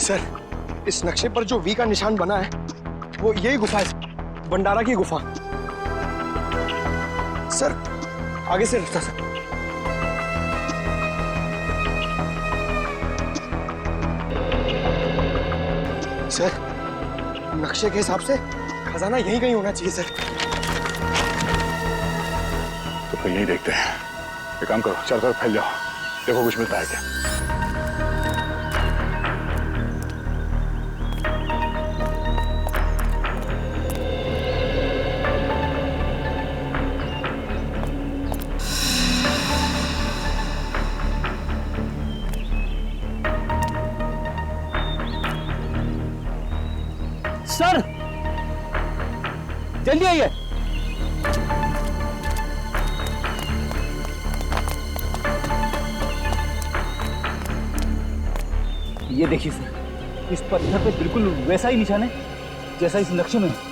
Sir, इस नक्शे पर जो वी का निशान बना है वो यही गुफा है, भंडारा की गुफा। सर आगे से रास्ता सर। सर नक्शे के हिसाब से खजाना यहीं कहीं होना चाहिए सर। तो फिर यही देखते हैं। एक काम करो, चारों तरफ फैल जाओ, देखो कुछ मिलता है क्या। सर जल्दी आइए। ये देखिए सर, इस पत्थर पे बिल्कुल वैसा ही निशान है जैसा इस नक्शे में है।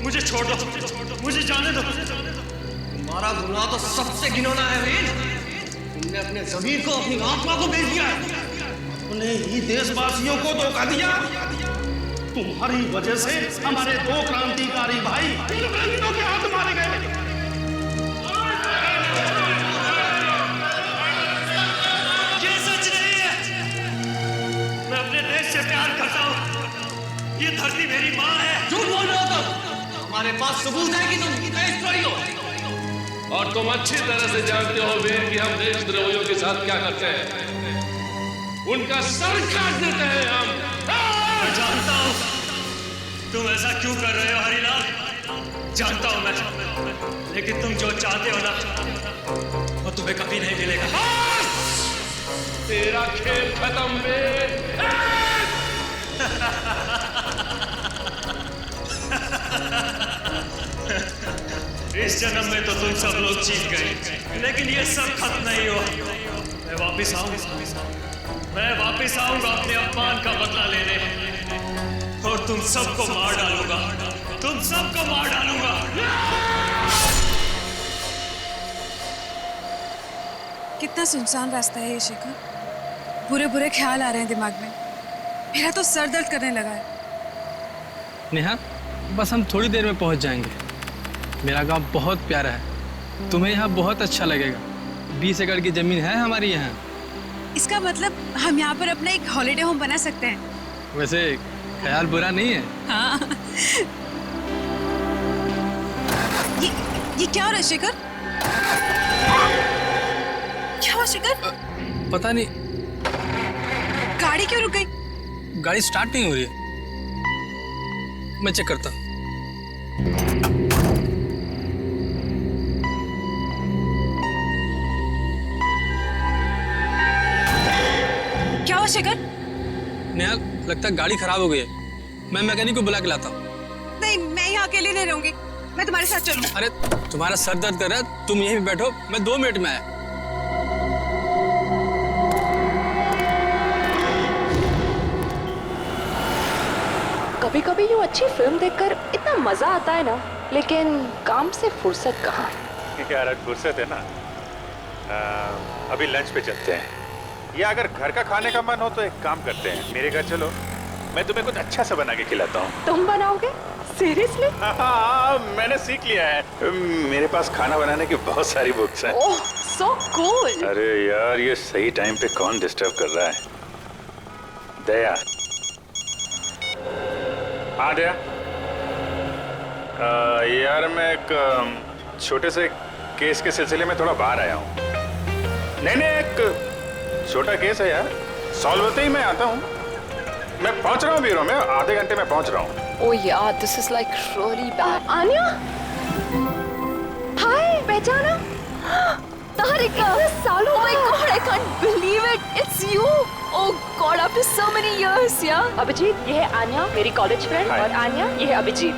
मुझे छोड़ दो, मुझे जाने दो। तुम्हारा गुनाह तो सबसे घिनौना है वीर। तुमने अपने ज़मीर को, अपनी आत्मा को बेच दिया, अपने ही देशवासियों को धोखा दिया। तुम्हारी वजह से हमारे दो क्रांतिकारी भाई इंग्रजों के हाथ मारे गए। ये सच नहीं है। मैं अपने देश से प्यार करता हूँ। ये धरती मेरी माँ है। झूठ बोल रहे हो तुम। हमारे पास सबूत है कि तुम देशद्रोही हो। और तुम अच्छी तरह से जानते हो वीर कि हम देशद्रोहियों के साथ क्या करते हैं। उनका सर काट देते हैं हम। मैं जानता हूँ तुम ऐसा क्यों कर रहे हो हरिलाल, जानता हूँ मैं। लेकिन तुम जो चाहते हो ना वो तुम्हें कभी नहीं मिलेगा। तेरा खेल खत्म वीर। इस जन्म में तो तुम सब लोग जीत गए, लेकिन ये सब खत्म नहीं हुआ। मैं वापिस आऊंगा अपने अपमान का बदला लेने, और तुम सबको मार डालूंगा। तुम सबको मार डालूंगा। कितना सुनसान रास्ता है ये शेखर। बुरे बुरे ख्याल आ रहे हैं दिमाग में। मेरा तो सर दर्द करने लगा है। नेहा, बस हम थोड़ी देर में पहुंच जाएंगे। मेरा गांव बहुत प्यारा है, तुम्हें यहाँ बहुत अच्छा लगेगा। 20 एकड़ की जमीन है हमारी यहाँ। इसका मतलब हम यहाँ पर अपना एक हॉलिडे होम बना सकते हैं। वैसे ख्याल बुरा नहीं है। हाँ। ये क्या हो रहा है शेखर? क्या हुआ शेखर? पता नहीं, गाड़ी क्यों रुक गई? गाड़ी स्टार्ट नहीं हो रही है। मैं चेक करता हूँ। क्या हुआ शेखर? नेहा, लगता है गाड़ी खराब हो गई है। मैं मैकेनिक को बुला के लाता हूँ। नहीं, मैं यहाँ अकेले नहीं रहूंगी। मैं तुम्हारे साथ चलूं। अरे तुम्हारा सर दर्द कर रहा है, तुम यहीं पे बैठो, मैं 2 मिनट में आया। कभी कभी यूँ अच्छी फिल्म देखकर इतना मजा आता है ना, लेकिन काम से फुर्सत कहाँ है। क्या यार, फुर्सत है ना। अभी लंच पे चलते हैं, या अगर घर का खाने का मन हो तो एक काम करते हैं, मेरे घर चलो, मैं तुम्हें कुछ अच्छा सा बना के खिलाता हूँ। तुम बनाओगे? सीरियसली? हाँ, मैंने सीख लिया है। मेरे पास खाना बनाने की बहुत सारी बुक्स हैं। ओह, सो कूल। अरे यार, ये सही टाइम पे कौन डिस्टर्ब कर रहा है? दया। हाँ दया। यार मैं एक छोटे से केस के सिलसिले में थोड़ा बाहर आया हूँ। नहीं, एक छोटा केस है यार, सॉल्व होते ही मैं आता हूँ। मैं पहुँच रहा हूँ ब्यूरो में, आधे घंटे में पहुँच रहा हूँ। Oh yeah, this is like really bad. Anya? Hi, पहचाना? Tarika, सालों, oh my God, I can't believe it. It's you. Oh God, after so many years, yeah. Abhijit, ये है आन्या, मेरी कॉलेज फ्रेंड, और आन्या, ये है अभिजीत।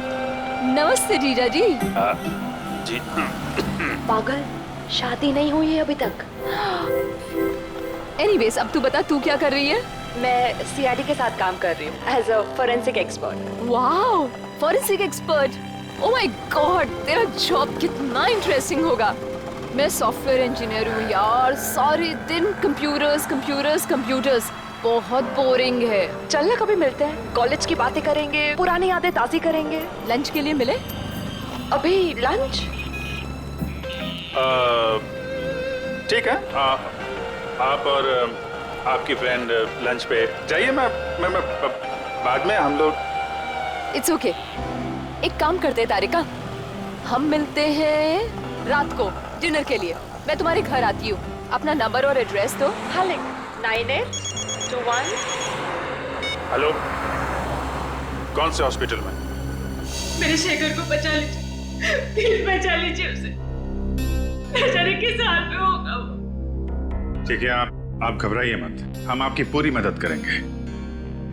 नमस्ते जीजा जी। जी। पागल, शादी नहीं हुई है अभी तक। Anyways, अब तू बता, तू क्या कर रही है? मैं सीआईडी के साथ काम कर रही हूँ as a forensic expert. Wow, forensic expert. Oh my god, तेरा जॉब कितना इंटरेस्टिंग होगा। मैं सॉफ्टवेयर इंजीनियर हूँ यार, सारे दिन कंप्यूटर्स कंप्यूटर्स कंप्यूटर्स, बहुत बोरिंग है। चल ना कभी मिलते हैं, कॉलेज की बातें करेंगे, पुरानी यादें ताज़ी करेंगे। लंच के लिए मिले? अभी लंच? ठीक है, आप और आपकी फ्रेंड लंच पे जाइए। मैं बाद में हम लोग। इट्स ओके, एक काम करते हैं तारिका, हम मिलते हैं रात को डिनर के लिए। मैं तुम्हारे घर आती हूँ, अपना नंबर और एड्रेस दो। हाँ, 9821। हेलो, कौन से हॉस्पिटल में? मेरे शेखर को बचा लीजिए, प्लीज बचा लीजिए उसे। न जाने किस हाल में होगा वो। ठीक है, आप घबराइए मत, हम आपकी पूरी मदद करेंगे।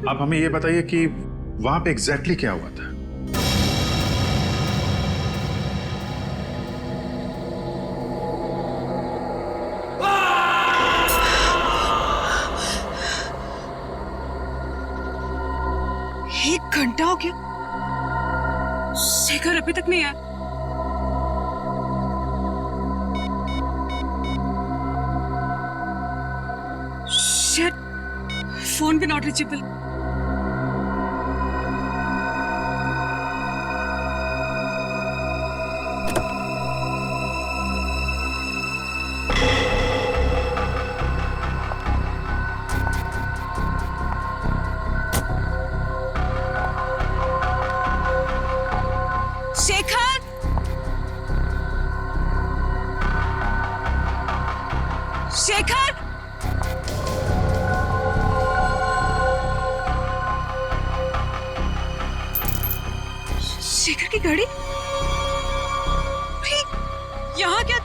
आप हमें ये बताइए कि वहां पे एग्जैक्टली क्या हुआ था? एक घंटा हो गया, शेखर अभी तक नहीं आया। फोन भी नॉट रीचेबल। शेखर, शेखर, शेखर की गाड़ी यहाँ क्या?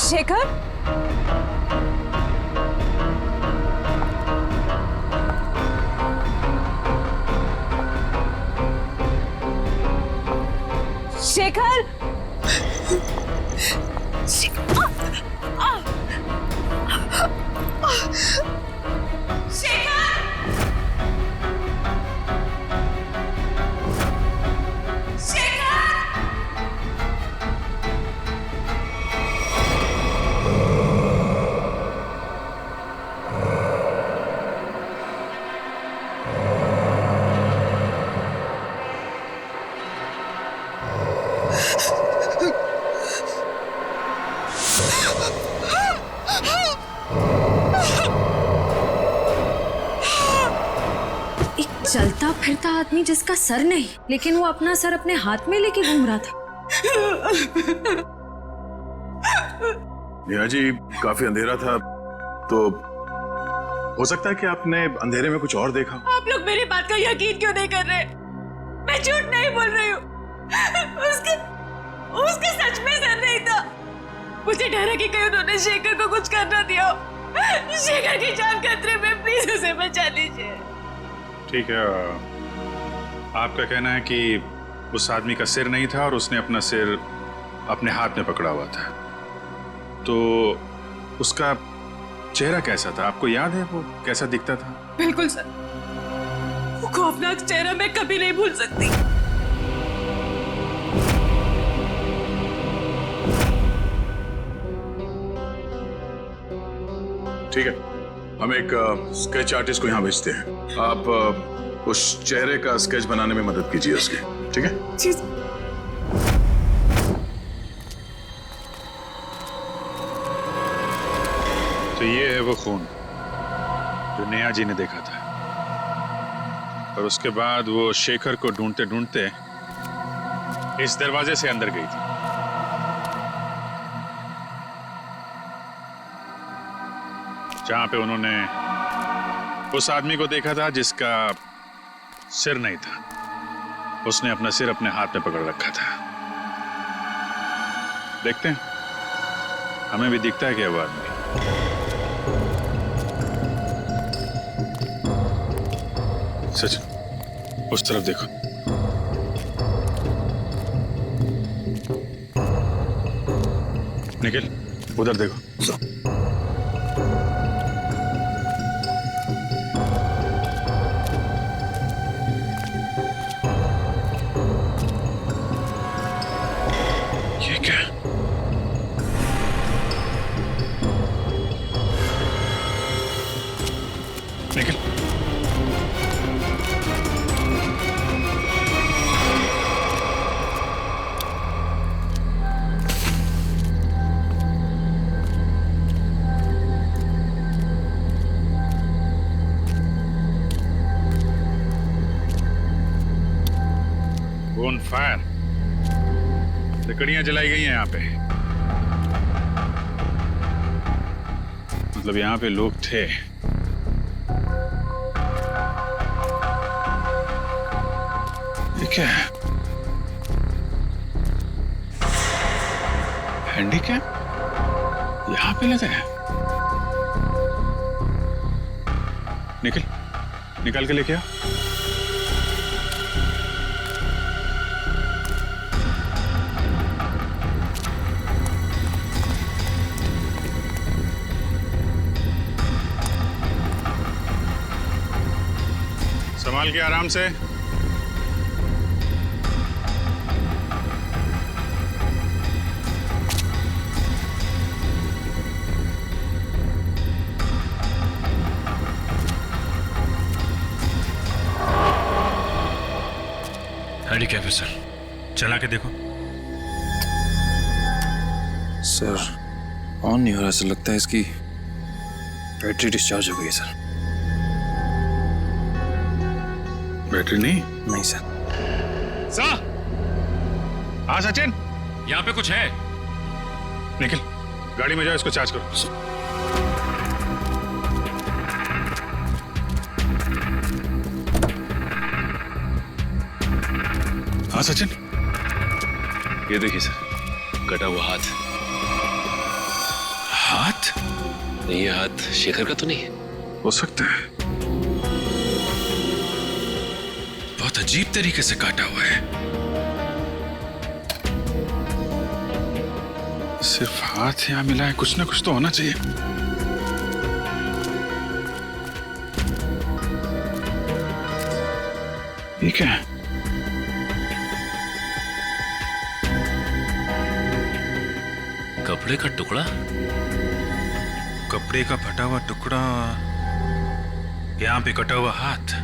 शेखर, शेखर, चलता फिरता आदमी जिसका सर नहीं, लेकिन वो अपना सर अपने हाथ में लेके घूम रहा था। नेहा जी, काफी अंधेरा था, तो हो सकता है कि आपने अंधेरे में कुछ और देखा। आप लोग मेरी बात का यकीन क्यों नहीं कर रहे? मैं झूठ नहीं बोल रही हूँ। उसका सच में सर नहीं था। मुझे डर है कि कहीं उन्होंने शेखर को कुछ करना दिया हो। शेखर की जान खतरे में, प्लीज उसे बचा लीजिए। ठीक है, आपका कहना है कि उस आदमी का सिर नहीं था और उसने अपना सिर अपने हाथ में पकड़ा हुआ था। तो उसका चेहरा कैसा था, आपको याद है वो कैसा दिखता था? बिल्कुल सर, वो खौफनाक चेहरा मैं कभी नहीं भूल सकती। ठीक है, हम एक स्केच आर्टिस्ट को यहाँ भेजते हैं। आप उस चेहरे का स्केच बनाने में मदद कीजिए उसकी, ठीक है? जी। तो ये है वो खून जो नेहा जी ने देखा था, और उसके बाद वो शेखर को ढूंढते ढूंढते इस दरवाजे से अंदर गई थी। जहां पे उन्होंने उस आदमी को देखा था जिसका सिर नहीं था। उसने अपना सिर अपने हाथ में पकड़ रखा था। देखते हैं, हमें भी दिखता है क्या वो आदमी। सच, उस तरफ देखो। निखिल, उधर देखो। ये क्या? निखिल, ऑन फायर, लकड़ियां जलाई गई हैं यहाँ पे। मतलब यहाँ पे लोग थे। ये क्या है? हैंडीकैप यहाँ पे लगा है। निकल के लेके आ। संभाल के आराम से। हैंडीकैप है सर, चला के देखो। सर, ऑन नहीं हो रहा। ऐसा लगता है इसकी बैटरी डिस्चार्ज हो गई है सर। बैटरी नहीं? नहीं सर। हाँ सचिन, यहाँ पे कुछ है। निखिल, गाड़ी में जाओ, इसको चार्ज करो। हाँ सचिन, ये देखिए सर, कटा हुआ हाथ। हाथ? नहीं, ये हाथ शेखर का तो नहीं है। हो सकता है। बहुत अजीब तरीके से काटा हुआ है। सिर्फ हाथ यहाँ मिला है, कुछ ना कुछ तो होना चाहिए। ये क्या है? कपड़े का टुकड़ा। कपड़े का फटा हुआ टुकड़ा, यहाँ पे कटा हुआ हाथ।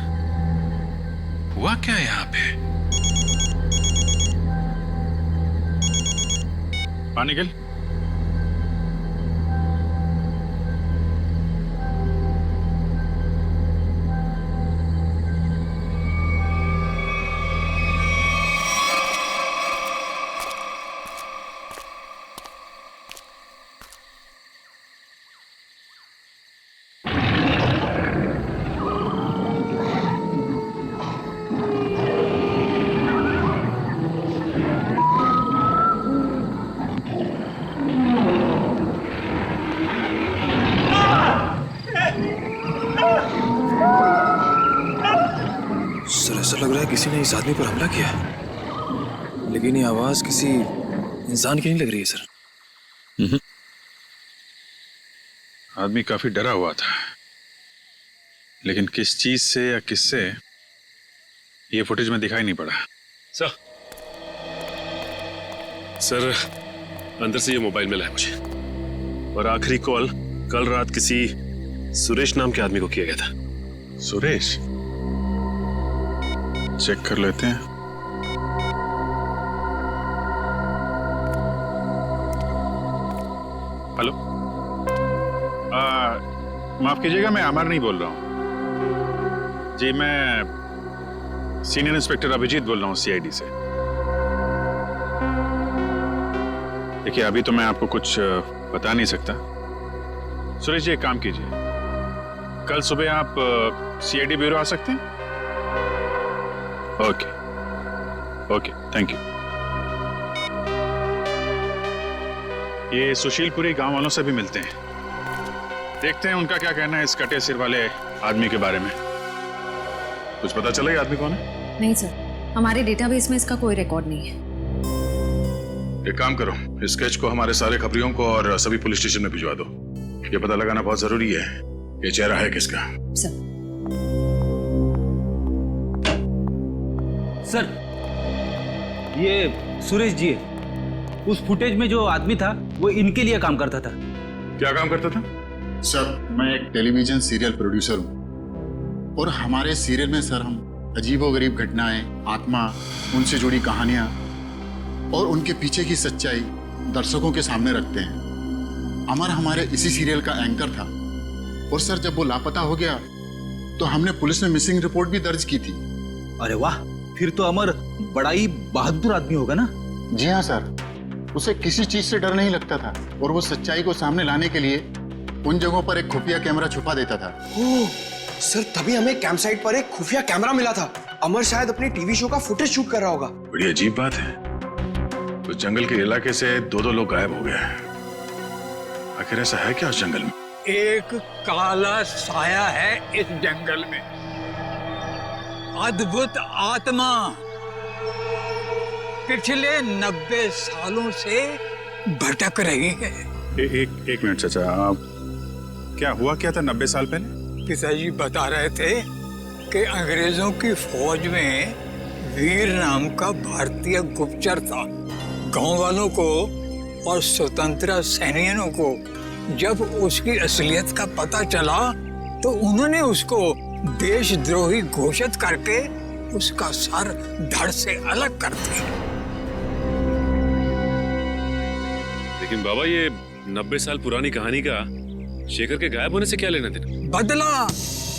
हुआ क्या है यहाँ पे? निखिल, सर, ऐसा लग रहा है किसी ने इस आदमी पर हमला किया, लेकिन ये आवाज किसी इंसान की नहीं लग रही है सर। आदमी काफी डरा हुआ था, लेकिन किस चीज से या किससे ये फुटेज में दिखाई नहीं पड़ा। सर अंदर से ये मोबाइल मिला है मुझे, और आखिरी कॉल कल रात किसी सुरेश नाम के आदमी को किया गया था। सुरेश? चेक कर लेते हैं। हेलो, माफ कीजिएगा, मैं अमर नहीं बोल रहा हूँ जी। मैं सीनियर इंस्पेक्टर अभिजीत बोल रहा हूँ सीआईडी से। देखिए, अभी तो मैं आपको कुछ बता नहीं सकता। सुरेश जी, एक काम कीजिए, कल सुबह आप सीआईडी ब्यूरो आ सकते हैं? Okay okay, thank you. ये सुशीलपुरी गांव वालों से भी मिलते हैं, देखते हैं उनका क्या कहना है इस कटे सिर वाले आदमी के बारे में। कुछ पता चला ये आदमी कौन है? नहीं सर, हमारे डेटाबेस में इसका कोई रिकॉर्ड नहीं है। एक काम करो, इस स्केच को हमारे सारे खबरियों को और सभी पुलिस स्टेशन में भिजवा दो। ये पता लगाना बहुत जरूरी है ये चेहरा है किसका। सर, ये सुरेश जी है। उस फुटेज में जो आदमी था वो इनके लिए काम करता था। क्या काम करता था? सर, मैं एक टेलीविजन सीरियल प्रोड्यूसर हूँ, और हमारे सीरियल में सर हम अजीबोगरीब घटनाएं, आत्मा, उनसे जुड़ी कहानियां और उनके पीछे की सच्चाई दर्शकों के सामने रखते हैं। अमर हमारे इसी सीरियल का एंकर था, और सर जब वो लापता हो गया तो हमने पुलिस में मिसिंग रिपोर्ट भी दर्ज की थी। अरे वाह, फिर तो अमर बड़ा ही बहादुर आदमी होगा ना? जी हाँ सर, उसे किसी चीज से डर नहीं लगता था, और वो सच्चाई को सामने लाने के लिए उन जगहों पर एक खुफिया कैमरा छुपा देता था। ओह सर, तभी हमें कैंप साइट पर एक खुफिया कैमरा मिला था। अमर शायद अपने टीवी शो का फुटेज शूट कर रहा होगा। बड़ी अजीब बात है, उस जंगल के इलाके से दो लोग गायब हो गए। आखिर ऐसा है क्या उस जंगल में? एक काला साया है इस जंगल में, अद्भुत आत्मा। पिछले 90 सालों से भटक रही है। एक मिनट चाचा, क्या हुआ क्या था 90 साल पहले? पिताजी बता रहे थे कि अंग्रेजों की फौज में वीर नाम का भारतीय गुप्तचर था। गांव वालों को और स्वतंत्रता सैनिकों को जब उसकी असलियत का पता चला तो उन्होंने उसको देशद्रोही घोषित करके उसका सर धड़ से अलग कर दिया। लेकिन बाबा, ये 90 साल पुरानी कहानी का शेखर के गायब होने से क्या लेना देना? बदला,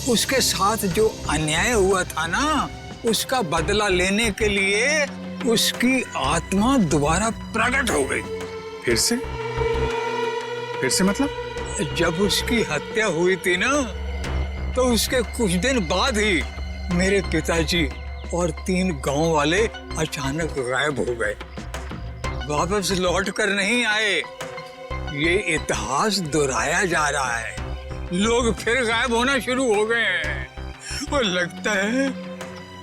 उसके साथ जो अन्याय हुआ था ना, उसका बदला लेने के लिए उसकी आत्मा दोबारा प्रकट हो गई। फिर से मतलब? जब उसकी हत्या हुई थी ना, तो उसके कुछ दिन बाद ही मेरे पिताजी और 3 गांव वाले अचानक गायब हो गए, वापस लौट कर नहीं आए। ये इतिहास दोहराया जा रहा है, लोग फिर गायब होना शुरू हो गए हैं। और लगता है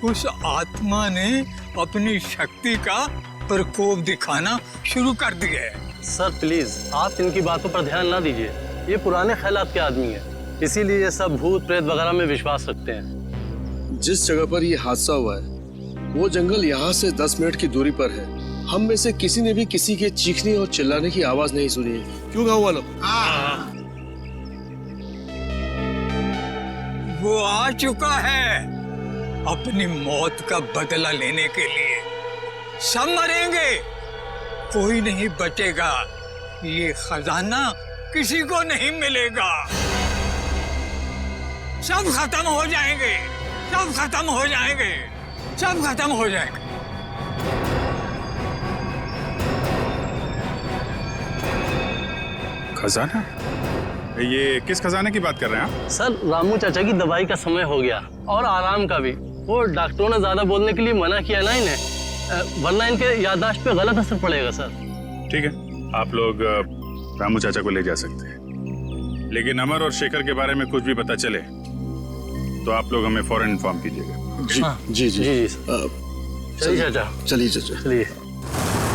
उस आत्मा ने अपनी शक्ति का प्रकोप दिखाना शुरू कर दिया है। सर प्लीज, आप इनकी बातों पर ध्यान ना दीजिए। ये पुराने ख्यालात के आदमी हैं, इसीलिए ये सब भूत प्रेत वगैरह में विश्वास रखते हैं। जिस जगह पर ये हादसा हुआ है वो जंगल यहाँ से 10 मिनट की दूरी पर है। हम में से किसी ने भी किसी के चीखने और चिल्लाने की आवाज नहीं सुनी है। क्यों गाँव वालों? वो आ चुका है अपनी मौत का बदला लेने के लिए। सब मरेंगे, कोई नहीं बचेगा। ये खजाना किसी को नहीं मिलेगा। सब खत्म हो जाएंगे, सब खत्म हो जाएंगे, सब खत्म हो जाएंगे। खजाना? ये किस खजाने की बात कर रहे हैं आप? सर, रामू चाचा की दवाई का समय हो गया और आराम का भी। वो डॉक्टरों ने ज्यादा बोलने के लिए मना किया ना इन्हें, वरना इनके याददाश्त पे गलत असर पड़ेगा सर। ठीक है, आप लोग रामू चाचा को ले जा सकते हैं, लेकिन अमर और शेखर के बारे में कुछ भी पता चले तो आप लोग हमें फौरन इन्फॉर्म कीजिएगा। जी जी जी, चलिए चाचा, चलिए चाचा, चलिए।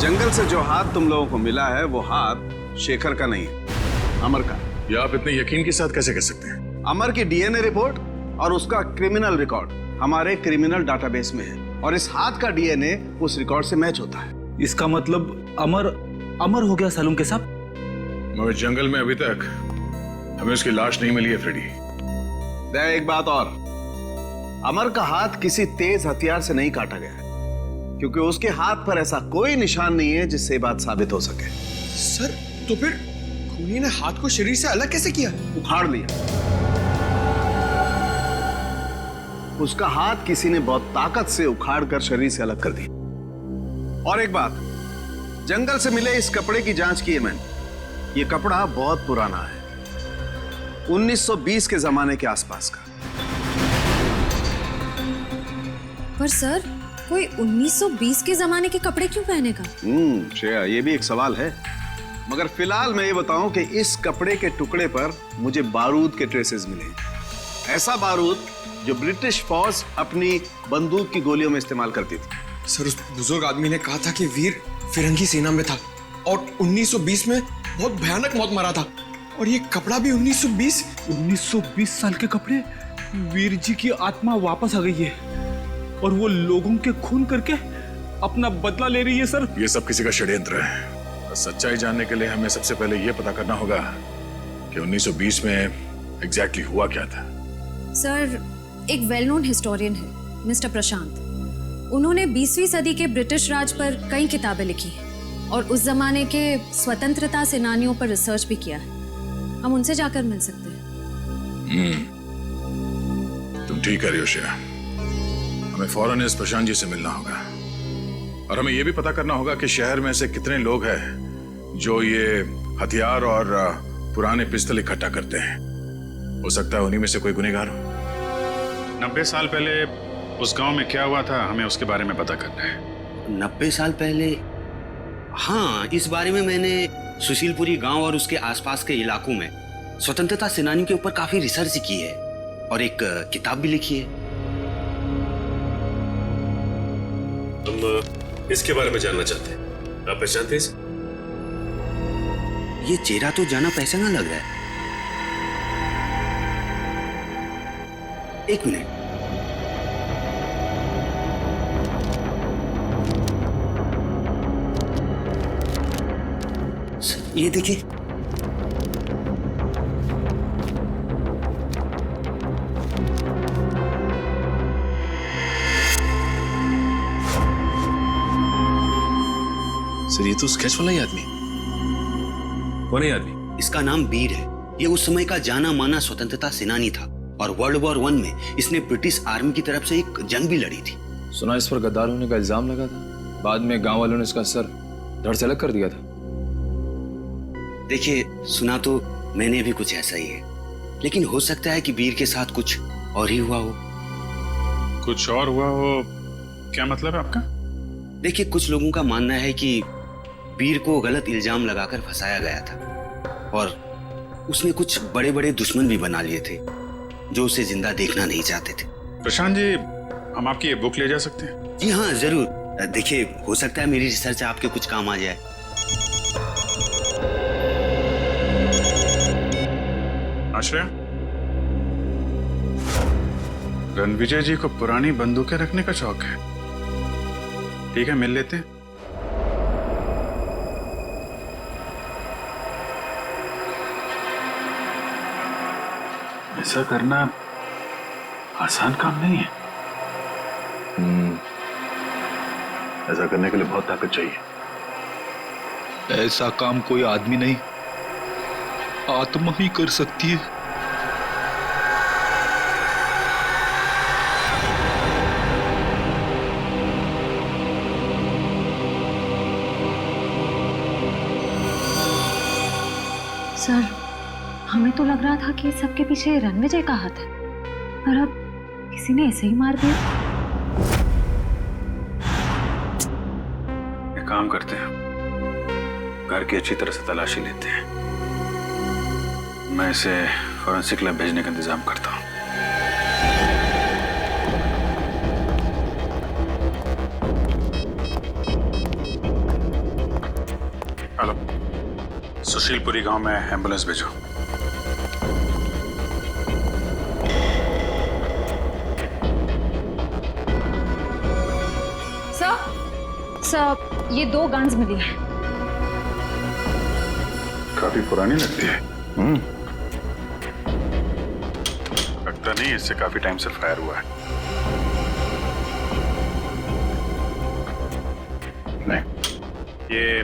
जंगल से जो हाथ तुम लोगों को मिला है वो हाथ शेखर का नहीं है, अमर का। ये आप इतने यकीन के साथ कैसे कह सकते हैं? अमर की डीएनए रिपोर्ट और उसका क्रिमिनल रिकॉर्ड हमारे क्रिमिनल डाटाबेस में है और इस हाथ का डीएनए उस रिकॉर्ड से मैच होता है। इसका मतलब अमर हो गया सालूम के साथ? मगर जंगल में अभी तक हमें उसकी लाश नहीं मिली है फ्रेडी। एक बात और, अमर का हाथ किसी तेज हथियार से नहीं काटा गया है, क्योंकि उसके हाथ पर ऐसा कोई निशान नहीं है जिससे ये बात साबित हो सके। सर तो फिर खूनी ने हाथ को शरीर से अलग कैसे किया? उखाड़ लिया। उसका हाथ किसी ने बहुत ताकत से उखाड़ कर शरीर से अलग कर दिया। और एक बात, जंगल से मिले इस कपड़े की जांच की है मैंने। ये कपड़ा बहुत पुराना है, 1920 के जमाने के आसपास का। पर सर, कोई 1920 के जमाने के कपड़े क्यों पहनेगा? श्रेया, ये भी एक सवाल है। मगर फिलहाल मैं ये बताऊं कि इस कपड़े के टुकड़े पर मुझे बारूद के ट्रेसेस मिले। ऐसा बारूद जो ब्रिटिश फौज अपनी बंदूक की गोलियों में इस्तेमाल करती थी। सर, उस बुजुर्ग आदमी ने कहा था कि वीर फिरंगी सेना में था और 1920 में बहुत भयानक मौत मरा था। और ये कपड़ा भी 1920 साल के कपड़े। वीर जी की आत्मा वापस आ गई है और वो लोगों के खून करके अपना बदला ले रही है। सर, ये सब किसी का षड्यंत्र है। सच्चाई जानने के लिए हमें सबसे पहले ये पता करना होगा कि 1920 में एग्जैक्टली हुआ क्या था। सर, एक वेल नोन हिस्टोरियन है मिस्टर प्रशांत। उन्होंने 20वीं सदी के ब्रिटिश राज पर कई किताबें लिखी हैं और उस जमाने के स्वतंत्रता सेनानियों पर रिसर्च भी किया है। हम उनसे जाकर मिल सकते हैं। तुम ठीक कह रही हो श्रेया। हमें फौरन इस प्रशांत जी से मिलना होगा और हमें यह भी पता करना होगा कि शहर में से कितने लोग हैं जो ये हथियार और पुराने पिस्तल इकट्ठा करते हैं। हो सकता है उन्हीं में से कोई गुनहगार हो। 90 साल पहले उस गांव में क्या हुआ था, हमें उसके बारे में पता करना है। 90 साल पहले? हाँ, इस बारे में मैंने सुशीलपुरी गांव और उसके आसपास के इलाकों में स्वतंत्रता सेनानियों के ऊपर काफी रिसर्च की है और एक किताब भी लिखी है। हम इसके बारे में जानना चाहते हैं। आप पहचानते हैं इसे? ये चेहरा तो जाना पहचाना लग रहा है। एक मिनट। ये देखिए, सर, ये तो स्केच वाला ही आदमी। कौन है आदमी? इसका नाम वीर है। ये उस समय का जाना माना स्वतंत्रता सेनानी था और वर्ल्ड वॉर 1 में इसने ब्रिटिश आर्मी की तरफ से एक जंग भी लड़ी थी। सुना इस पर गद्दार होने का इल्जाम लगा था, बाद में गांव वालों ने इसका सर धड़ से अलग कर दिया था। देखिए, सुना तो मैंने भी कुछ ऐसा ही है, लेकिन हो सकता है कि वीर के साथ कुछ और ही हुआ हो। कुछ और हुआ हो? क्या मतलब है आपका? देखिए, कुछ लोगों का मानना है कि वीर को गलत इल्जाम लगाकर फंसाया गया था और उसने कुछ बड़े बड़े दुश्मन भी बना लिए थे जो उसे जिंदा देखना नहीं चाहते थे। प्रशांत जी, हम आपकी ये बुक ले जा सकते हैं? जी हाँ, जरूर। देखिए, हो सकता है मेरी रिसर्च आपके कुछ काम आ जाए। आश्रय, रणविजय जी को पुरानी बंदूकें रखने का शौक है। ठीक है, मिल लेते हैं। ऐसा करना आसान काम नहीं है। ऐसा करने के लिए बहुत ताकत चाहिए। ऐसा काम कोई आदमी नहीं, आत्मा ही कर सकती है। सर, हमें तो लग रहा था कि सबके पीछे रणविजय का हाथ है, पर अब किसी ने ऐसे ही मार दिया। एक काम करते हैं, घर की अच्छी तरह से तलाशी लेते हैं। मैं इसे फॉरेंसिक लैब भेजने का इंतजाम करता हूँ। हेलो, सुशीलपुरी गांव में एम्बुलेंस भेजो। सर ये 2 गन्स मिली हैं। काफी पुरानी लगती है। लगता नहीं इससे काफी टाइम से फायर हुआ है। नहीं, ये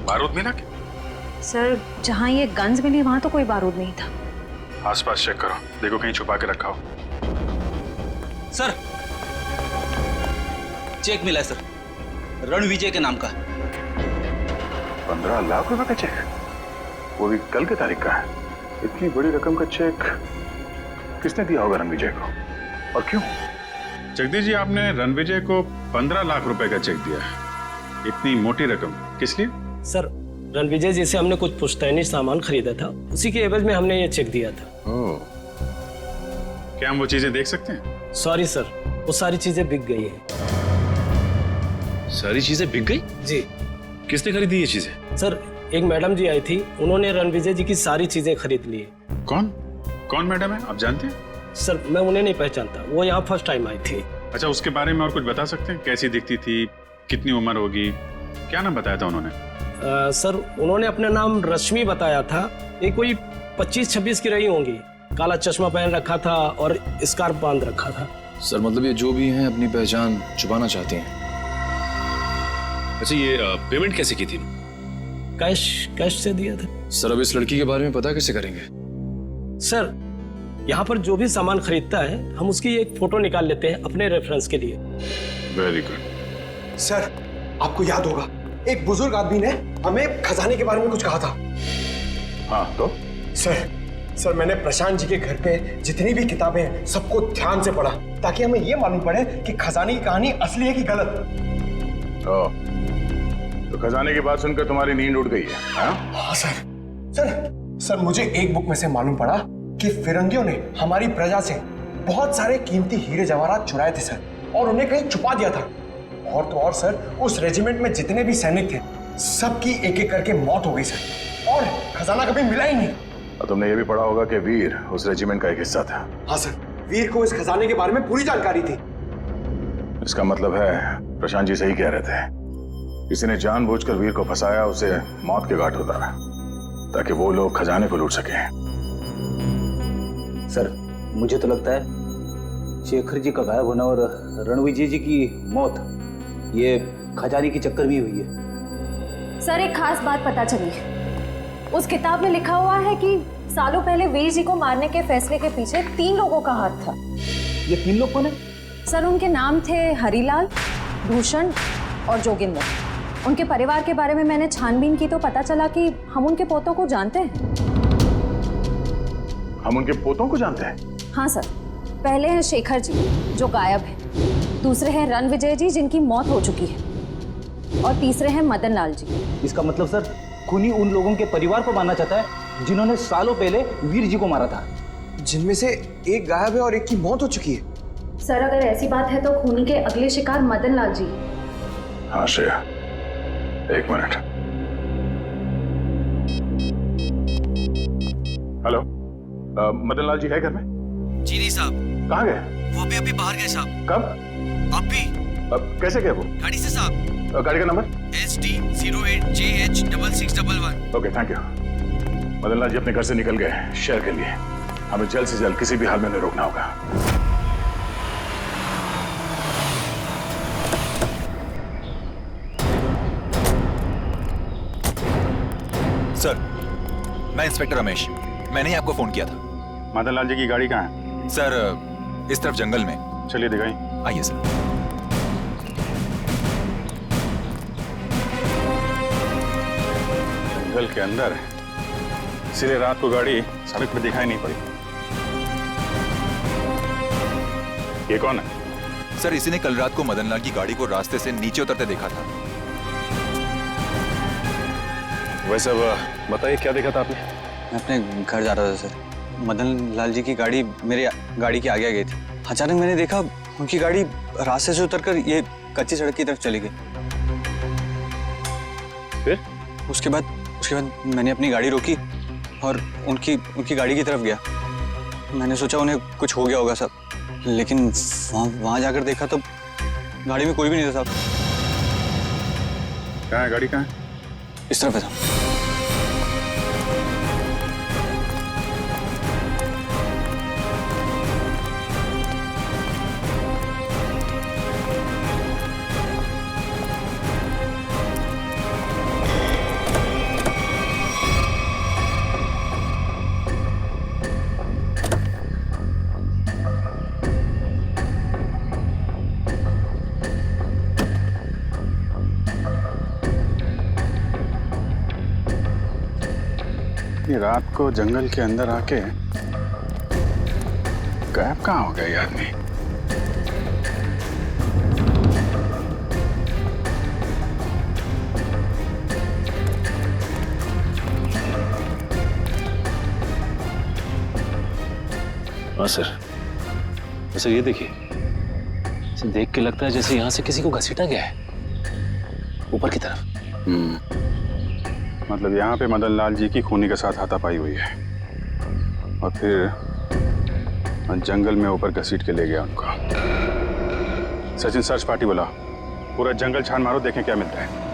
बारूद मिला क्या? सर जहाँ ये गन्स मिली वहाँ तो कोई बारूद नहीं था। आसपास चेक करो, देखो कहीं छुपा के रखा हो। सर चेक मिला है सर, रणविजय के नाम का। 15 लाख रुपए का चेक, वो भी कल की तारीख का है। इतनी बड़ी रकम का चेक किसने दिया होगा रणविजय को, और क्यों? जगदीश जी, आपने रणविजय को 15 लाख रुपए का चेक दिया है। इतनी मोटी रकम किस लिए? सर रणविजय जी से हमने कुछ पुश्तैनी सामान खरीदा था, उसी के एवज में हमने ये चेक दिया था। क्या हम वो चीजें देख सकते हैं? सॉरी सर, वो सारी चीजें बिक गई हैं। सारी चीजें बिक गई? जी। किसने खरीदी ये चीजें? सर एक मैडम जी आई थी, उन्होंने रणविजय जी की सारी चीजें खरीद ली। कौन मैडम है, आप जानते हैं? सर मैं उन्हें नहीं पहचानता, वो यहाँ फर्स्ट टाइम आई थी। अच्छा, उसके बारे में और कुछ बता सकते हैं? कैसी दिखती थी, कितनी उम्र होगी, क्या नाम बताया था उन्होंने? सर उन्होंने अपना नाम रश्मि बताया था। ये कोई 25-26 की रही होंगी। काला चश्मा पहन रखा था और स्कार्फ बांध रखा था। सर मतलब ये जो भी हैं अपनी पहचान छुपाना चाहती हैं। अच्छा, ये पेमेंट कैसे की थी? कैश से दिया था। सर अब इस लड़की के बारे में पता कैसे करेंगे? सर यहाँ पर जो भी सामान खरीदता है हम उसकी एक फोटो निकाल लेते हैं अपने रेफरेंस के लिए। Very good. सर आपको याद होगा, एक बुजुर्ग आदमी ने हमें खजाने के बारे में कुछ कहा था। हाँ तो? सर मैंने प्रशांत जी के घर पे जितनी भी किताबें हैं सबको ध्यान से पढ़ा, ताकि हमें ये मालूम पड़े कि खजाने की कहानी असली है कि गलत। तो खजाने की बात सुनकर तुम्हारी नींद उड़ गई है? हाँ सर मुझे एक बुक में से मालूम पड़ा कि फिरंगियों ने हमारी प्रजा से बहुत सारे कीमती हीरे जवाहरात चुराए थे सर, और उन्हें कहीं छुपा दिया था। और तो और सर, उस रेजिमेंट में जितने भी सैनिक थे सबकी एक एक करके मौत हो गई सर, और खजाना कभी मिला ही नहीं। और तुमने ये भी पढ़ा होगा कि वीर उस रेजिमेंट का एक हिस्सा था। हाँ सर, वीर को इस खजाने के बारे में पूरी जानकारी थी। इसका मतलब है प्रशांत जी सही कह रहे थे, किसी ने जानबूझकर वीर को फंसाया, उसे मौत के घाट उतारा ताकि वो लोग खजाने को लूट सके। सर मुझे तो लगता है शेखर जी का गायब होना और रणविजय जी की मौत ये खजाने के चक्कर में हुई है। सर एक खास बात पता चली, उस किताब में लिखा हुआ है कि सालों पहले वीर जी को मारने के फैसले के पीछे 3 लोगों का हाथ था। ये 3 लोग कौन है? सर उनके नाम थे हरिलाल, भूषण और जोगिंदर। उनके परिवार के बारे में मैंने छानबीन की तो पता चला कि हम उनके पोतों को जानते हैं। हम उनके पोतों को जानते हैं? हाँ सर, पहले हैं शेखर जी जो गायब है, दूसरे हैं रणविजय जी जिनकी मौत हो चुकी है, और तीसरे हैं मदन लाल जी। इसका मतलब सर खूनी उन लोगों के परिवार को मारना चाहता है जिन्होंने सालों पहले वीर जी को मारा था, जिनमें से एक गायब है और एक की मौत हो चुकी है। सर अगर ऐसी बात है तो खूनी के अगले शिकार मदन लाल जी। हाँ श्रेया, एक मिनट। हेलो, मदन लाल जी है घर में? जी नहीं साहब। कहाँ गए? वो अभी बाहर गए साहब। कब? अभी। कैसे गए वो? गाड़ी से साहब। गाड़ी का number? SD08JH6611। Okay thank you. Madan Lal ji अपने घर से निकल गए शहर के लिए, हमें जल्द से जल्द किसी भी हाल में उन्हें रोकना होगा। सर मैं इंस्पेक्टर रमेश, मैंने ही आपको फोन किया था। मदन लाल जी की गाड़ी कहाँ है? सर इस तरफ जंगल में। चलिए दिखाई। आइए सर। जंगल के अंदर है, इसलिए रात को गाड़ी सड़क पर दिखाई नहीं पड़ी। ये कौन है? सर इसी ने कल रात को मदन लाल की गाड़ी को रास्ते से नीचे उतरते देखा था। वैसे बताइए क्या देखा था आपने? मैं अपने घर जा रहा था सर, मदन लाल जी की गाड़ी मेरे गाड़ी के आगे आ गई थी। अचानक मैंने देखा उनकी गाड़ी रास्ते से उतरकर ये कच्ची सड़क की तरफ चली गई। उसके बाद मैंने अपनी गाड़ी रोकी और उनकी गाड़ी की तरफ गया। मैंने सोचा उन्हें कुछ हो गया होगा साहब, लेकिन वहाँ जाकर देखा तो गाड़ी में कोई भी नहीं था साहब। कहाँ है गाड़ी, कहाँ है? इस तरफ है साहब। ये रात को जंगल के अंदर आके गायब कहाँ हो गया ये आदमी? हाँ सर, सर ये देखिए, इसे देख के लगता है जैसे यहाँ से किसी को घसीटा गया है ऊपर की तरफ। मतलब यहाँ पे मदन लाल जी की खूनी के साथ हाथापाई हुई है और फिर जंगल में ऊपर घसीट के ले गया उनको। सचिन सर्च पार्टी बोला, पूरा जंगल छान मारो, देखें क्या मिलता है।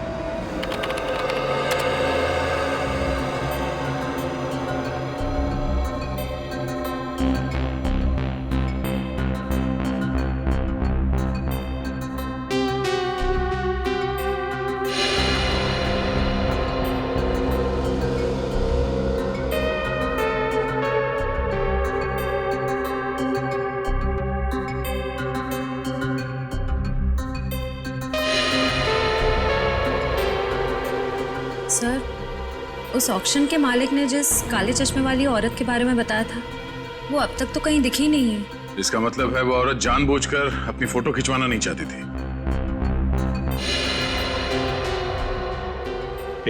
सर, उस ऑक्शन के मालिक ने जिस काले चश्मे वाली औरत के बारे में बताया था, वो अब तक तो कहीं दिखी नहीं है। इसका मतलब है वो औरत जानबूझकर अपनी फोटो खिंचवाना नहीं चाहती थी।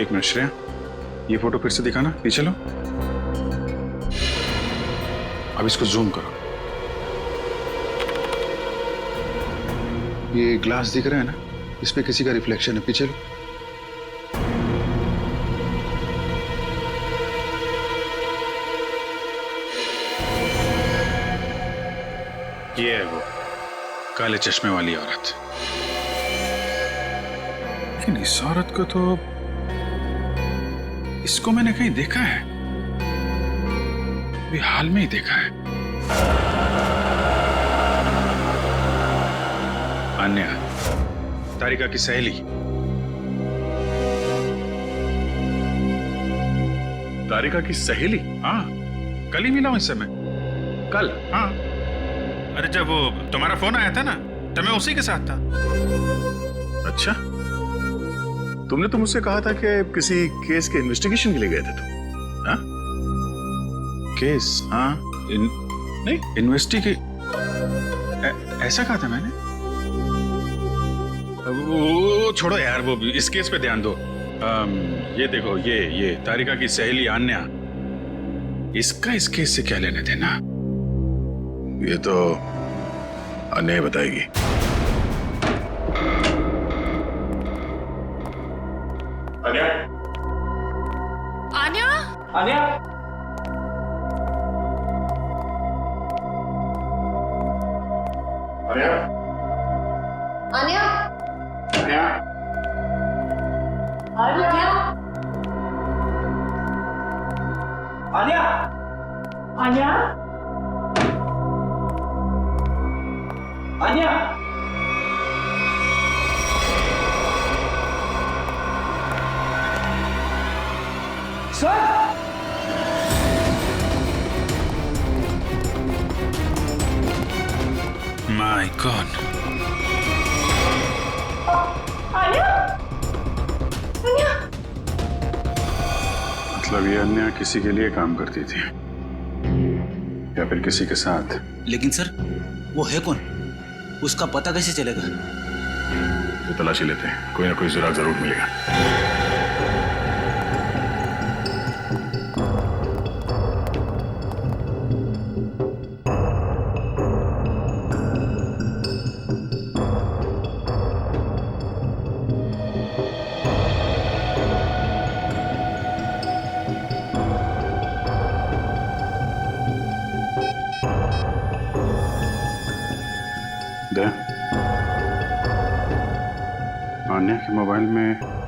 एक मिनट श्रेया, ये फोटो फिर से दिखाना, पीछे लो। अब इसको जूम करो। ये ग्लास दिख रहा है ना, इस पे किसी का रिफ्लेक्शन है, पीछे लो। ये है वो काले चश्मे वाली औरत। लेकिन इस औरत को तो, इसको मैंने कहीं देखा है, अभी हाल में ही देखा है। अन्या, तारिका की सहेली। तारिका की सहेली? हाँ, कल ही मिला हूं इससे मैं, कल। हाँ, अरे जब वो तुम्हारा फोन आया था ना, तो मैं उसी के साथ था। अच्छा, तुमने तो मुझसे कहा था कि किसी केस के इन्वेस्टिगेशन के लिए गए थे तुम। हाँ, केस? हाँ, नहीं इन्वेस्टिगे, ऐसा कहा था मैंने। वो छोड़ो यार, वो इस केस पे ध्यान दो। ये देखो, ये तारिका की सहेली अन्या, इसका इस केस से क्या लेने देना? ये तो अन्या बताएगी। Anya, Aanya, Aanya, Anya, Aanya, Anya, Aanya, Aanya, Aanya, Aanya, sir, my god, Aanya, Aanya. मतलब ये अन्या किसी के लिए काम करती थी या फिर किसी के साथ? लेकिन सर, वो है कौन? उसका पता कैसे चलेगा? ये तलाशी लेते हैं, कोई ना कोई सुराग जरूर मिलेगा।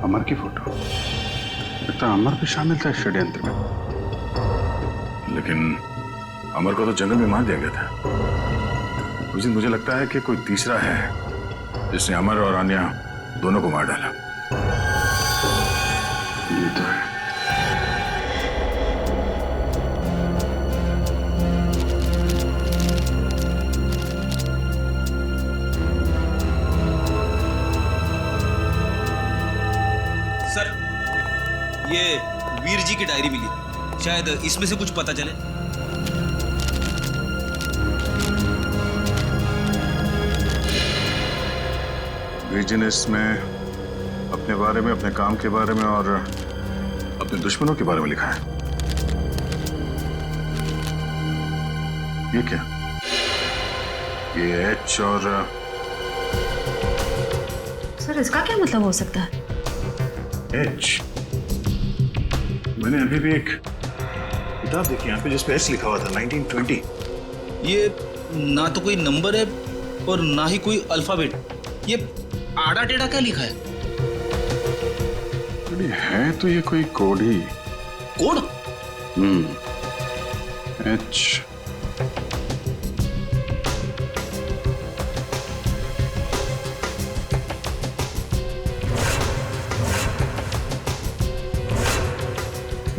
अमर की फोटो। लगता है अमर भी शामिल था इस षड्यंत्र में। लेकिन अमर को तो जंगल में मार दिया गया था। उस दिन मुझे लगता है कि कोई तीसरा है जिसने अमर और आन्या दोनों को मार डाला। ये तो है। सर, ये वीर जी की डायरी मिली, शायद इसमें से कुछ पता चले। वीर जी ने इसमें अपने बारे में, अपने काम के बारे में और अपने दुश्मनों के बारे में लिखा है। ये क्या? ये एच और सर इसका क्या मतलब हो सकता है? एच। मैंने अभी भी एक किताब देखी यहाँ पे जिसपे एच लिखा हुआ था, 1920। ये ना तो कोई नंबर है और ना ही कोई अल्फाबेट। ये आड़ा टेढ़ा क्या लिखा है? है तो ये कोई कोड ही। कोड? एच।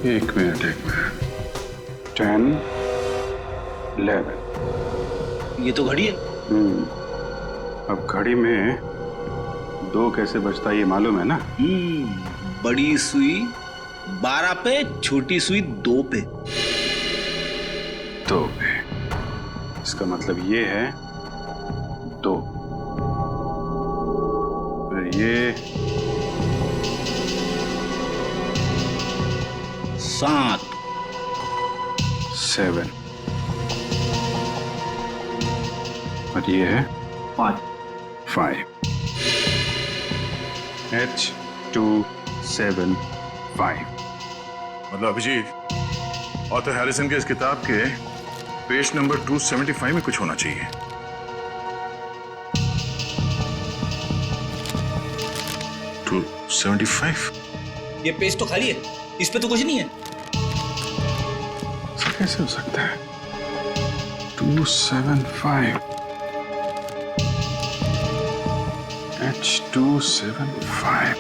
एक मिनट 10, 11। ये तो घड़ी है। अब घड़ी में 2 कैसे बजता है ये मालूम है ना? बड़ी सुई 12 पे, छोटी सुई 2 पे। 2 पे। इसका मतलब ये है 2। फिर ये 7, 7 और ये है 5। H 2 7 5। मतलब अभिजीत, ऑथर हैरिसन के इस किताब के पेज नंबर 275 में कुछ होना चाहिए। टू 75? ये पेज तो खाली है, इस पे तो कुछ नहीं है। कैसे हो सकता है? 275 H 275।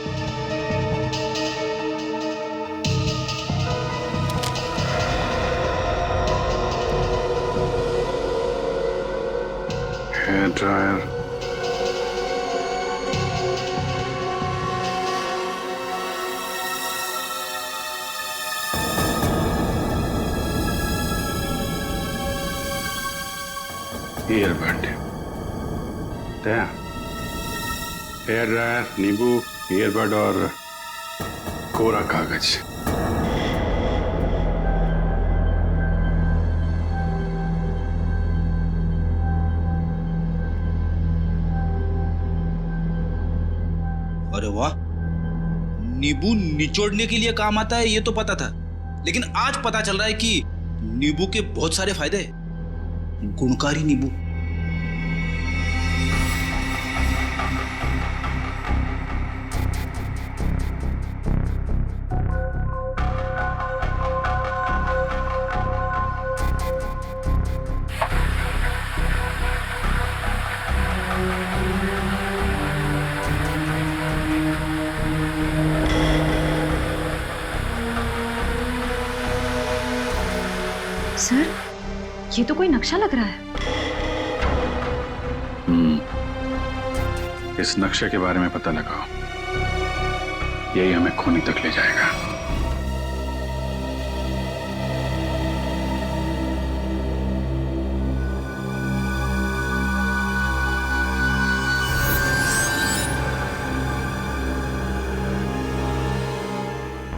Hair dryer, earbud, hair dryer, नींबू, ईयरबड और कोरा कागज। अरे वाह, नींबू निचोड़ने के लिए काम आता है ये तो पता था, लेकिन आज पता चल रहा है कि नींबू के बहुत सारे फायदे हैं। गुणकारी नींबू। सर, ये तो कोई नक्शा लग रहा है। इस नक्शे के बारे में पता लगाओ, यही हमें खूनी तक ले जाएगा।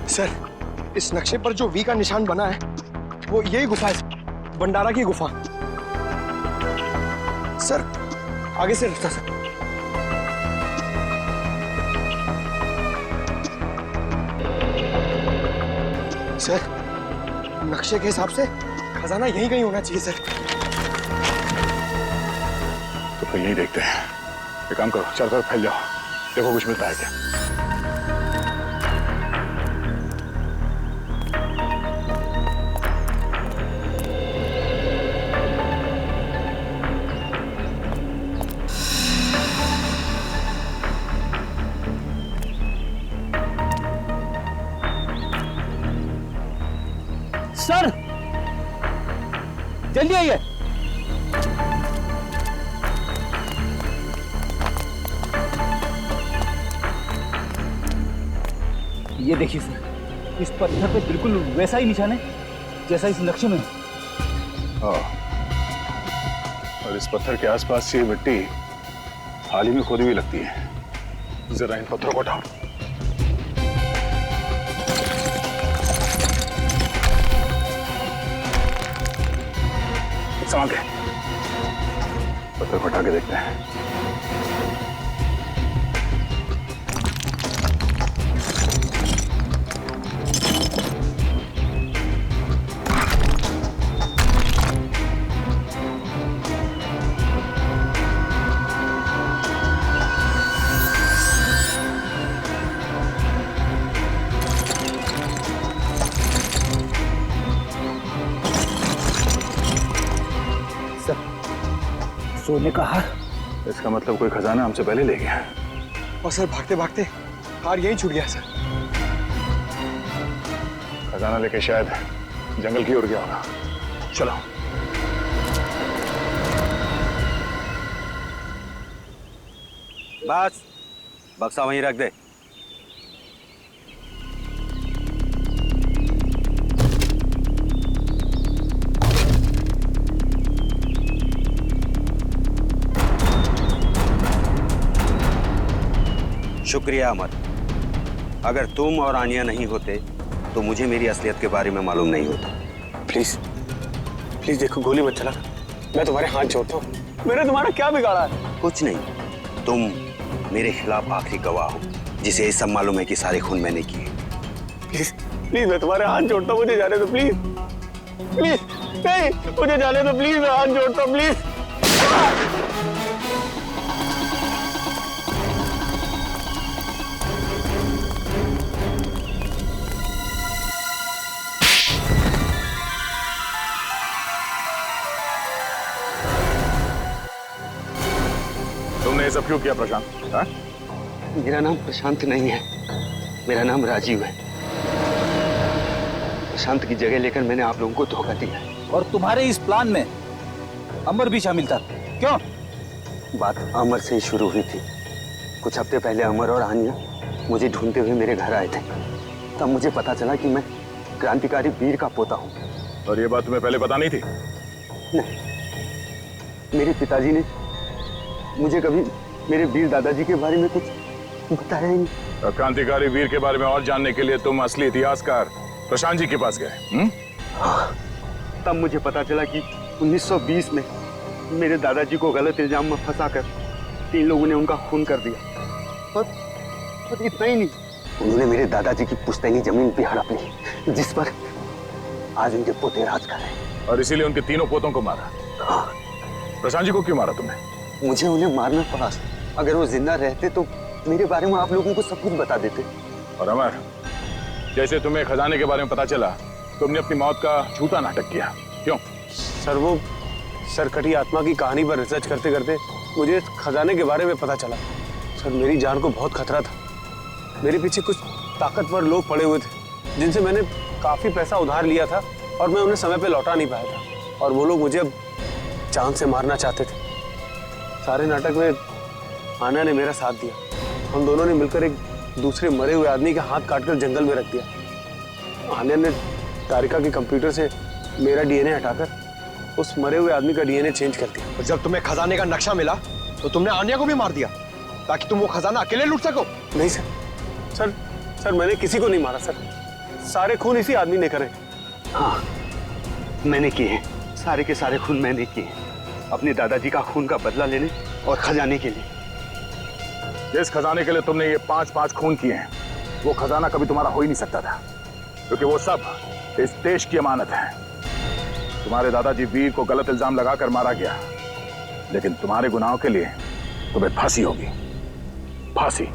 सर, इस नक्शे पर जो वी का निशान बना है वो यही गुफा है, भंडारा की गुफा। सर, आगे से रास्ता सर। सर, नक्शे के हिसाब से खजाना यहीं कहीं होना चाहिए सर। तो फिर यही देखते हैं। एक काम करो, चारों तरफ फैल जाओ, देखो कुछ मिलता है क्या। सर जल्दी आइए। ये देखिए सर, इस पत्थर पे बिल्कुल वैसा ही निशान है जैसा इस नक्शे में है। हाँ। और इस पत्थर के आसपास ये मिट्टी हाल ही में खोदी हुई लगती है। जरा इन पत्थरों को उठाओ। संभाल के पत्थर को उठा के देखते हैं। सोने का हार। इसका मतलब कोई खजाना हमसे पहले ले गया। और सर भागते भागते हार यहीं छूट गया सर। खजाना लेके शायद जंगल की ओर गया होगा। चलो। बस बक्सा वहीं रख दे। शुक्रिया अमर। अगर तुम और आनिया नहीं होते तो मुझे मेरी असलियत के बारे में मालूम नहीं होता। प्लीज प्लीज देखो, गोली मत चला। मैं तुम्हारे हाथ जोड़ता हूँ। मैंने तुम्हारा क्या बिगाड़ा है? कुछ नहीं, तुम मेरे खिलाफ आखिरी गवाह हो जिसे ये सब मालूम है कि सारे खून मैंने किए। प्लीज प्लीज मैं तुम्हारे हाथ जोड़ता हूँ, मुझे जाने दो प्लीज। प्लीज नहीं, मुझे जाने दो प्लीज, मैं हाथ जोड़ता हूँ प्लीज। तुमने ये सब क्यों किया प्रशांत? हा? मेरा नाम प्रशांत नहीं है, मेरा नाम राजीव है। प्रशांत की जगह लेकर मैंने आप लोगों को धोखा दिया है। और तुम्हारे इस प्लान में अमर भी शामिल था, क्यों? बात अमर से ही शुरू हुई थी। कुछ हफ्ते पहले अमर और आनिया मुझे ढूंढते हुए मेरे घर आए थे। तब मुझे पता चला कि मैं क्रांतिकारी वीर का पोता हूँ। और ये बात तुम्हें पहले पता नहीं थी? नहीं, मेरे पिताजी ने मुझे कभी मेरे वीर दादाजी के बारे में कुछ बताया ही नहीं। क्रांतिकारी वीर के बारे में और जानने के लिए तुम असली इतिहासकार प्रशांत जी के पास गए? हाँ, तब मुझे पता चला कि 1920 में मेरे दादाजी को गलत इल्जाम में फंसाकर 3 लोगों ने उनका खून कर दिया। और इतना ही नहीं, उन्होंने मेरे दादाजी की पुश्तैनी जमीन भी हड़प ली, जिस पर आज उनके पोते राज कर रहे हैं। और इसीलिए उनके तीनों पोतों को मारा? हाँ। प्रशांत जी को क्यों मारा तुमने? मुझे उन्हें मारना पड़ा। अगर वो जिंदा रहते तो मेरे बारे में आप लोगों को सब कुछ बता देते। और अमर, जैसे तुम्हें खजाने के बारे में पता चला, तुमने अपनी मौत का झूठा नाटक किया, क्यों? सर वो सरकटी आत्मा की कहानी पर रिसर्च करते करते मुझे खजाने के बारे में पता चला। सर मेरी जान को बहुत खतरा था। मेरे पीछे कुछ ताकतवर लोग पड़े हुए थे जिनसे मैंने काफी पैसा उधार लिया था और मैं उन्हें समय पे लौटा नहीं पाया था। और वो लोग मुझे अब जान से मारना चाहते थे। सारे नाटक में आना ने मेरा साथ दिया। हम दोनों ने मिलकर एक दूसरे मरे हुए आदमी का हाथ काटकर जंगल में रख दिया। आन्या ने तारिका के कंप्यूटर से मेरा डीएनए हटाकर उस मरे हुए आदमी का डीएनए चेंज कर दिया। और जब तुम्हें खजाने का नक्शा मिला तो तुमने आन्या को भी मार दिया ताकि तुम वो खजाना अकेले लूट सको? नहीं सर मैंने किसी को नहीं मारा सर। सारे खून इसी आदमी ने करे। हाँ, मैंने किए हैं। सारे के सारे खून मैंने किए हैं, अपने दादाजी का खून का बदला लेने और खजाने के लिए। जिस खजाने के लिए तुमने ये 5-5 खून किए हैं, वो खजाना कभी तुम्हारा हो ही नहीं सकता था, क्योंकि वो सब इस देश की अमानत है। तुम्हारे दादाजी वीर को गलत इल्जाम लगाकर मारा गया, लेकिन तुम्हारे गुनाहों के लिए तुम्हें फांसी होगी। फांसी।